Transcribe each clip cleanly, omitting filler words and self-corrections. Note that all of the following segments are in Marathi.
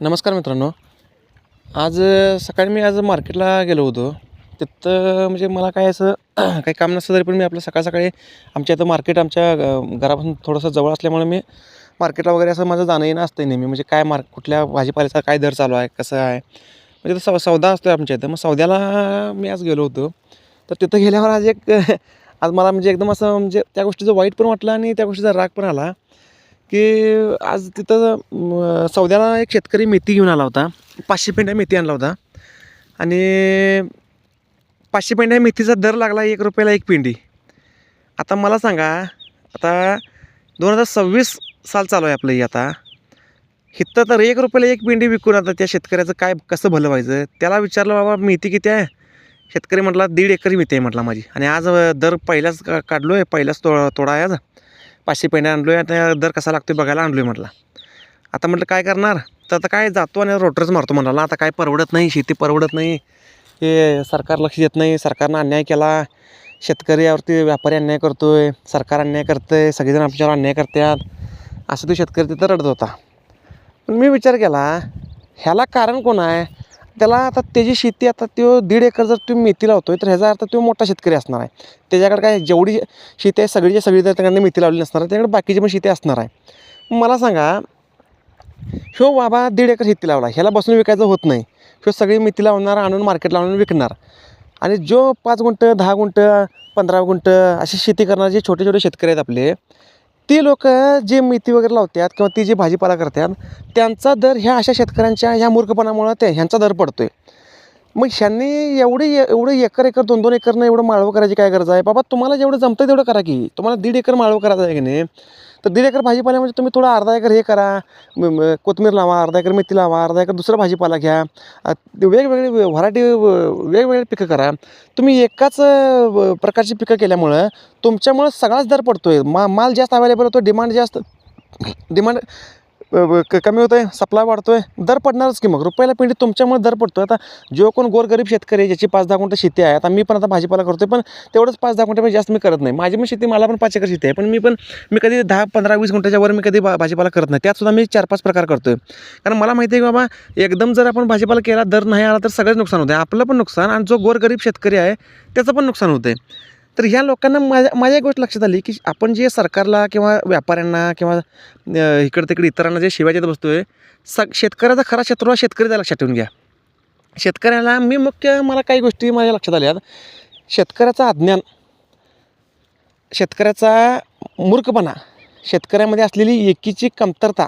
नमस्कार मित्रांनो. आज सकाळी मी मार्केटला गेलो होतो. तिथं म्हणजे मला काय असं काही काम नसतं तरी पण मी आपलं सकाळ-सकाळी आमच्या इथं मार्केट आमच्या घरापासून थोडंसं जवळ असल्यामुळे मी मार्केटला वगैरे असं माझं जाणं-येणं असतं नेहमी. म्हणजे काय कुठल्या भाजीपाल्याचा काय दर चालू आहे, कसं आहे, म्हणजे सौदा असतो आमच्या इथं. मग सौद्याला मी आज गेलो होतो. तर तिथं गेल्यावर आज आज मला म्हणजे एकदम असं म्हणजे त्या गोष्टीचं वाईट पण वाटलं आणि त्या गोष्टीचा राग पण आला, की आज तिथं सौद्याला एक शेतकरी मेथी घेऊन आला होता. 500 पेंड्या मेथी आणला होता आणि 500 पेंड्या मेथीचा दर लागला ₹1 एक पेंडी. आता मला सांगा, आता 2026 साल चालू आहे आपलं हे आता. इथं तर ₹1 एक पेंडी विकून आता त्या शेतकऱ्याचं काय कसं भलं व्हायचं? त्याला विचारलं, बाबा मेथी किती आहे? शेतकरी म्हटला 1.5 एकर मेथी आहे म्हटला माझी. आणि आज दर पहिलाच काढलो आहे, पहिलाच तोडा आहे आज. 500 पेंड्या आणलो आहे, आता दर कसा लागतो बघायला आणलो आहे म्हटला. आता म्हटलं काय करणार? तर आता काय जातो आणि रोटरच मारतो म्हणाला. आता काय परवडत नाही, शेती परवडत नाही, हे सरकार लक्ष देत नाही, सरकारनं अन्याय केला, शेतकऱ्यावरती व्यापारी अन्याय करतो आहे, सरकार अन्याय करतं आहे, सगळेजण आमच्यावर अन्याय करतात, असं तो शेतकरी तिथं रडत होता. पण मी विचार केला, ह्याला कारण कोण आहे? त्याला आता त्याची शेती आता तो 1.5 एकर जर तो मेथी लावतो आहे, तर ह्याचा अर्थ तो मोठा शेतकरी असणार आहे. त्याच्याकडे काय जेवढी शेती आहे सगळीच्या सगळी तर त्याकडे मेथी लावली नसणार आहे, त्याच्याकडे बाकीची पण शेती असणार आहे. मला सांगा, ह्यो बाबा 1.5 एकर शेती लावला, ह्याला बसून विकायचं होत नाही. ह्यो सगळी मेथी लावणार, आणून मार्केटला आणून विकणार. आणि जो 5 गुंठ, 10 गुंठ, 15 गुंठ अशी शेती करणारे जे छोटे छोटे शेतकरी आहेत आपले, ते लोकं जे मेथी वगैरे लावतात किंवा ती जे भाजीपाला करतात, त्यांचा दर ह्या अशा शेतकऱ्यांच्या ह्या मूर्खपणामुळं ह्यांचा दर पडतो आहे. मग ह्यांनी एवढं एकर 2-2 एकरनं एवढं माळवं करायची काय गरज आहे? बाबा तुम्हाला जेवढं जमतं तेवढं करा की. तुम्हाला 1.5 एकर माळवं करायचं आहे की नाही, तर 1.5 एकर भाजीपाला म्हणजे तुम्ही थोडं अर्धा एकर हे करा, कोथिंबीर लावा, अर्धा एकर मेथी लावा, अर्धा एकर दुसरा भाजीपाला घ्या. वेगवेगळी व्हरायटी वेगवेगळी पिकं करा. तुम्ही एकाच प्रकारची पिकं केल्यामुळं तुमच्यामुळं सगळाच दर पडतो आहे. माल जास्त अवेलेबल होतो, डिमांड कमी होतं आहे, सप्लाय वाढतो आहे, दर पडणारच की. मग रुपयाला पेंडी तुमच्यामुळे दर पडतो आहे. आता जो कोण गोरगरीब शेतकरी आहे, ज्याची 5-10 गुंठ शेती आहे, आता मी पण आता भाजीपाला करतो आहे, पण तेवढंच 5-10 गुंठ्यापेक्षा जास्त मी करत नाही. माझी पण शेती, मला पण 5 एकर शेती आहे, पण मी कधी 10, 15, 20 गुंठ्याच्या वर मी कधी भाजीपाला करत नाही. त्यातसुद्धा मी 4-5 प्रकार करतो आहे. कारण मला माहिती आहे की बाबा, एकदम जर आपण भाजीपाला केला, दर नाही आला तर सगळंच नुकसान होतं आहे. आपलं पण नुकसान आणि जो गोरगरीब शेतकरी आहे त्याचं पण नुकसान होतं आहे. तर ह्या लोकांना माझ्या एक गोष्ट लक्षात आली, की आपण जे सरकारला किंवा व्यापाऱ्यांना किंवा इकडं-तिकडे इतरांना जे शिव्या देत बसतो आहे, शेतकऱ्याचा खरा शत्रू हा शेतकरीच लक्षात ठेवून घ्या. शेतकऱ्याला मला काही गोष्टी माझ्या लक्षात आल्यात. शेतकऱ्याचा अज्ञान, शेतकऱ्याचा मूर्खपणा, शेतकऱ्यामध्ये असलेली एकीची कमतरता,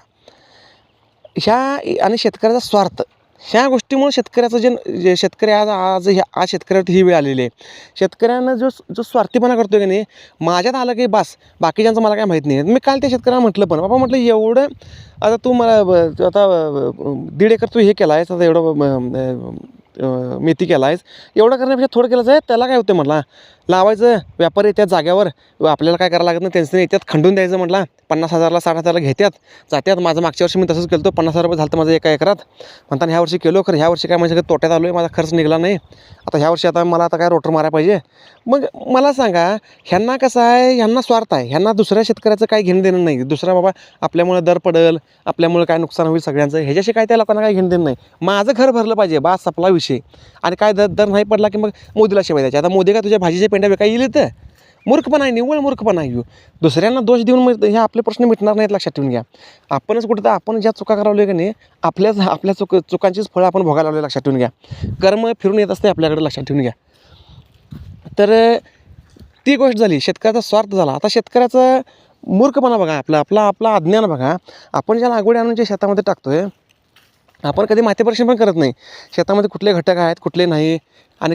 ह्या आणि शेतकऱ्याचा स्वार्थ, ह्या गोष्टीमुळे शेतकऱ्याचं जे शेतकरी आज शेतकऱ्यावरती ही वेळ आलेली आहे. शेतकऱ्यांना जो स्वार्थीपणा करतो की नाही, माझ्यात आलं की बास, बाकीच्यांचं मला काय माहीत नाही. मी काल त्या शेतकऱ्याला म्हटलं, पण बाबा म्हटलं, एवढं आता तू मला आता 1.5 एकर तू हे केला आहेस, आता एवढं मेथी केला आहेस, एवढं करण्यापेक्षा थोडं केलं जाय, त्याला काय होतं म्हटला. लावायचं, व्यापारी येतात जाग्यावर, आपल्याला काय करायला लागत नाही, त्यांचं येतात, खंडून द्यायचं म्हटला. 50,000ला 60,000ला घेतात, जातात. माझं मागच्या वर्षी मी तसंच केलं होतं, ₹50,000 झालं माझं एका एकरात. म्हणताना ह्या वर्षी केलो, खरं ह्या वर्षी काय माझ्या तोट्यात आलो आहे, माझा खर्च निघाला नाही. आता ह्या वर्षी मला आता काय रोटर मारायला पाहिजे. मग मला सांगा, ह्यांना कसं आहे, ह्यांना स्वार्थ आहे, ह्यांना दुसऱ्या शेतकऱ्याचं काही घेणं देणं नाही. दुसरा बाबा आपल्यामुळे दर पडेल, आपल्यामुळे काय नुकसान होईल सगळ्यांचं, ह्याच्याशी काय त्या लोकांना काही घेणं देणं नाही. माझं घर भरलं पाहिजे, बास सपला विषय. आणि काय दर नाही पडला की मग मोदीला शिवाय द्यायचे. आता मोदी काय तुझ्या भाजीच्या पेंड्या विकायला येईल, तर मूर्खपणा आहे, निव्वळ मूर्खपणा आहे. दुसऱ्यांना दोष देऊन हे आपले प्रश्न मिटणार नाहीत, लक्षात ठेवून घ्या. आपणच कुठं तर आपण ज्या चुका करावल्या की नाही, आपल्या चुकांचीच फळं आपण भोगायला लावले, लक्षात ठेवून घ्या. कर्म फिरून येत असते आपल्याकडे, लक्षात ठेवून घ्या. तर ती गोष्ट झाली, शेतकऱ्याचा स्वार्थ झाला. आता शेतकऱ्याचा मूर्खपणा बघा, आपला अज्ञान बघा. आपण ज्या लागवडी आणून जे शेतामध्ये टाकतोय, आपण कधी माती परीक्षण पण करत नाही. शेतामध्ये कुठले घटक आहेत, कुठले नाही, आणि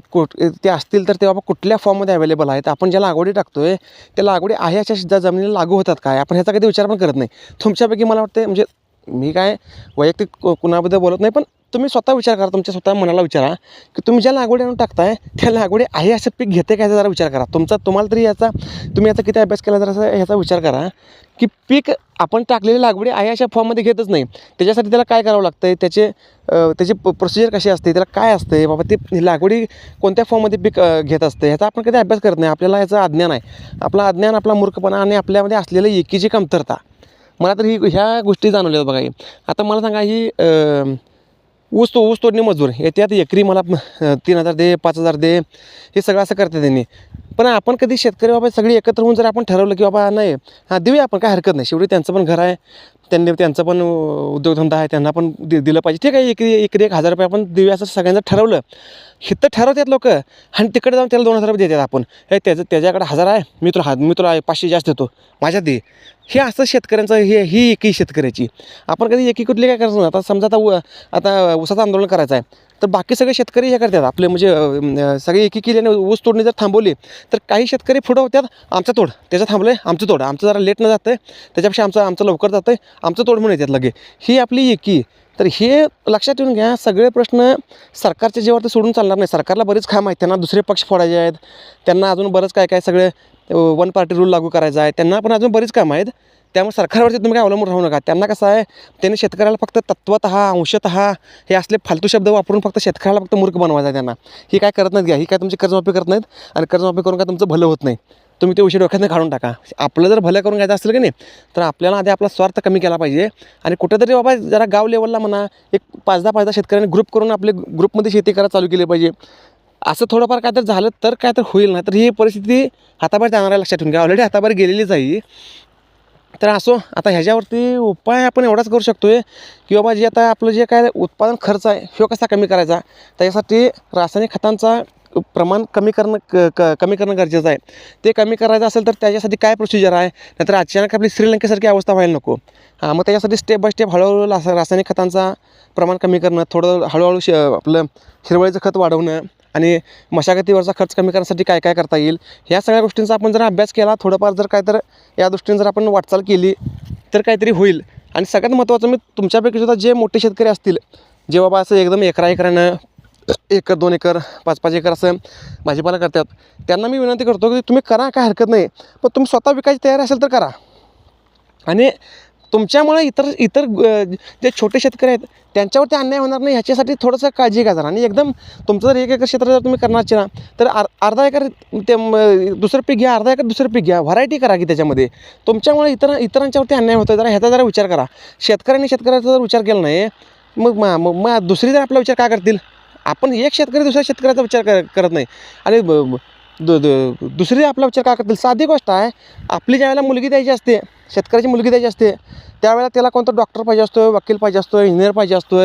ते असतील तर ते बाबा कुठल्या फॉर्ममध्ये अवेलेबल आहेत. आपण ज्या लागवडी टाकतोय, त्या लागवडी आहे अशा जमिनीला लागू होतात काय, आपण ह्याचा कधी विचार पण करत नाही. तुमच्यापैकी मला वाटतं, म्हणजे मी काय वैयक्तिक कुणाबद्दल बोलत नाही, पण तुम्ही स्वतः विचार करा, तुमच्या स्वतः मनाला विचारा, की तुम्ही ज्या लागवडी आणून टाकताय, त्या लागवडी आहे असं पीक घेते काय, जरा विचार करा. तुम्हाला तरी तुम्ही याचा किती अभ्यास केला, जरा ह्याचा विचार करा, की पीक आपण टाकलेली लागवडी आहे अशा फॉर्ममध्ये घेतच नाही. त्याच्यासाठी त्याला काय करावं लागतं आहे, त्याची प्रोसिजर कशी असते, त्याला काय असते बाबा, ते लागवडी कोणत्या फॉर्ममध्ये पीक घेत असते, ह्याचा आपण कधी अभ्यास करत नाही. आपल्याला याचं अज्ञान आहे. आपला अज्ञान, आपला मूर्खपणा आणि आपल्यामध्ये असलेलं एकीची कमतरता. मला तर ह्या गोष्टी जाणवल्या बघा. आता मला सांगा ही ऊस तोडणी मजूर येत्यात एकरी मला 3,000 दे, 5,000 दे, हे सगळं असं करते त्यांनी. पण आपण कधी शेतकरी बाबा सगळी एकत्र होऊन जर आपण ठरवलं की बाबा नाही देऊया आपण, काय हरकत नाही, शेवटी त्यांचं पण घर आहे, त्यांचं पण उद्योगधंदा आहे, त्यांना पण दिलं पाहिजे, ठीक आहे, एकरी 1,000 रुपये आपण देऊया असं सगळ्यांचं ठरवलं. हिथं ठरवतात लोक आणि तिकडे जाऊन त्याला 2,000 रुपये देतात. आपण हे त्याच्याकडे 1,000 आहे, मी तुला 500 जास्त देतो, माझ्यात दे. हे असं शेतकऱ्यांचं ही एकी शेतकऱ्याची. आपण कधी एकी कुठली काय करायचं. आता समजा आता ऊसाचं आंदोलन करायचं आहे, तर बाकी सगळे शेतकरी हे करतात आपले, म्हणजे सगळे एकी केल्याने ऊस तोडणी जर थांबवली तर काही शेतकरी पुढं होत्यात, आमचं तोड, त्याचं थांबलं आमचं तोड, आमचं जरा लेट न जातं आहे, त्याच्यापेक्षा आमचं लवकर जातं आहे, आमचं तोड म्हणून येतात लगे. ही आपली एकी. तर हे लक्षात ठेवून घ्या, सगळे प्रश्न सरकारच्या जेव्हा ते सोडून चालणार नाही. सरकारला बरेच काम आहेत, त्यांना दुसरे पक्ष फोडायचे आहेत, त्यांना अजून बरंच काय सगळे वन पार्टी रूल लागू करायचा आहे, त्यांना पण अजून बरीच कामं आहेत. त्यामुळे सरकारवरती तुम्ही काय अवलंबून राहू नका. त्यांना कसं आहे, त्यांनी शेतकऱ्याला फक्त तत्वतः अंशतः हे असले फालतू शब्द वापरून फक्त शेतकऱ्याला फक्त मूर्ख बनवायचं आहे त्यांना. ही काय करत नाहीत घ्या, ही काय तुमची कर्जमाफी करत नाहीत, आणि कर्जमाफी करून काय तुमचं भलं होत नाही. तुम्ही ते विषय डोक्यातनं काढून टाका. आपलं जर भलं करून घ्यायचं असेल की नाही, तर आपल्याला आधी आपला स्वार्थ कमी केला पाहिजे. आणि कुठेतरी बाबा जरा गाव लेवलला म्हणा एक 5-10 शेतकऱ्यांनी ग्रुप करून आपले ग्रुपमध्ये शेती करायला चालू केली पाहिजे. असं थोडंफार काय तर झालं तर काय तर होईल ना. तर ही परिस्थिती हाताबाहेर जाणार आहे, लक्षात ठेवून घ्या. ऑलरेडी हाताबाहेर गेलेलीच आहे. तर असो, आता ह्याच्यावरती उपाय आपण एवढाच करू शकतो आहे की बाबा जे आता आपलं जे काय उत्पादन खर्च आहे ह्यो कसा कमी करायचा. त्याच्यासाठी रासायनिक खतांचा प्रमाण कमी करणं गरजेचं आहे. ते कमी करायचं असेल तर त्याच्यासाठी काय प्रोसिजर आहे, नाहीतर अचानक आपली श्रीलंकेसारखी अवस्था व्हायला नको. मग त्याच्यासाठी स्टेप बाय स्टेप हळूहळू रासायनिक खतांचा प्रमाण कमी करणं, थोडं हळूहळू आपलं हिरवळीचं खत वाढवणं, आणि मशागतीवरचा खर्च कमी करण्यासाठी काय काय करता येईल, ह्या सगळ्या गोष्टींचा आपण जर अभ्यास केला, थोडंफार जर काय तर या दृष्टीने जर आपण वाटचाल केली तर काहीतरी होईल. आणि सगळ्यात महत्त्वाचं, मी तुमच्यापैकी सुद्धा जे मोठे शेतकरी असतील, जे बाबा असं एकदम एकरानं 1 एकर 2 एकर 5-5 एकर असं भाजीपाला करतात, त्यांना मी विनंती करतो की तुम्ही करा, काय हरकत नाही, पण तुम्ही स्वतः विकायची तयारी असेल तर करा. आणि तुमच्यामुळे इतर जे छोटे शेतकरी आहेत त्यांच्यावरती अन्याय होणार नाही ह्याच्यासाठी थोडंसं काळजी घ्या जरा. आणि एकदम तुमचं जर 1 एकर क्षेत्र जर तुम्ही करणार ना, तर अर्धा एकर ते दुसरं पीक घ्या, अर्धा एकर दुसरं पीक घ्या, व्हरायटी करा की त्याच्यामध्ये. तुमच्यामुळे इतरांच्यावरती अन्याय होतो, ह्याचा जरा विचार करा. शेतकऱ्याचा जर विचार केला नाही, मग दुसरी जर आपला विचार काय करतील. आपण एक शेतकरी दुसऱ्या शेतकऱ्याचा विचार करत नाही, आणि दुसरी आपला विचार काय करतील. साधी गोष्ट आहे, आपली ज्यावेळेला मुलगी द्यायची असते, शेतकऱ्याची मुलगी द्यायची असते, त्यावेळेला त्याला कोणता डॉक्टर पाहिजे असतो, वकील पाहिजे असतो, इंजिनियर पाहिजे असतो,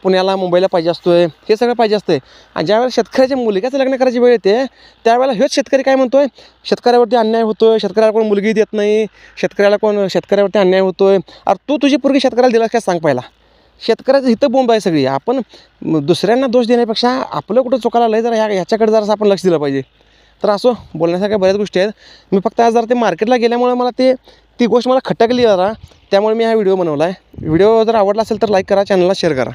पुण्याला मुंबईला पाहिजे असतो, हे सगळं पाहिजे असतं. आणि ज्यावेळेला शेतकऱ्याच्या मुलग्याचं लग्न करायची वेळ येते, त्यावेळेला हेच शेतकरी काय म्हणतो आहे, शेतकऱ्यावरती अन्याय होतो आहे, शेतकऱ्याला कोण मुलगी देत नाही, शेतकऱ्यावरती अन्याय होतो आहे. अरे तू तुझी पोरगी शेतकऱ्याला दिलास काय सांग पहिला. शेतकऱ्याचं हिथं बोंब आहे सगळी. आपण दुसऱ्यांना दोष देण्यापेक्षा आपलं कुठं चुकायला लागलं तर ह्याच्याकडे जरासं आपण लक्ष दिलं पाहिजे. तर असो, बोलण्यासारख्या बऱ्याच गोष्टी आहेत. मी फक्त आज जरा ते मार्केटला गेल्यामुळे मला ती गोष्ट मला खटकली जरा, त्यामुळे मी हा व्हिडिओ बनवला आहे. व्हिडिओ जर आवडला असेल तर लाईक करा, चॅनलला शेअर करा.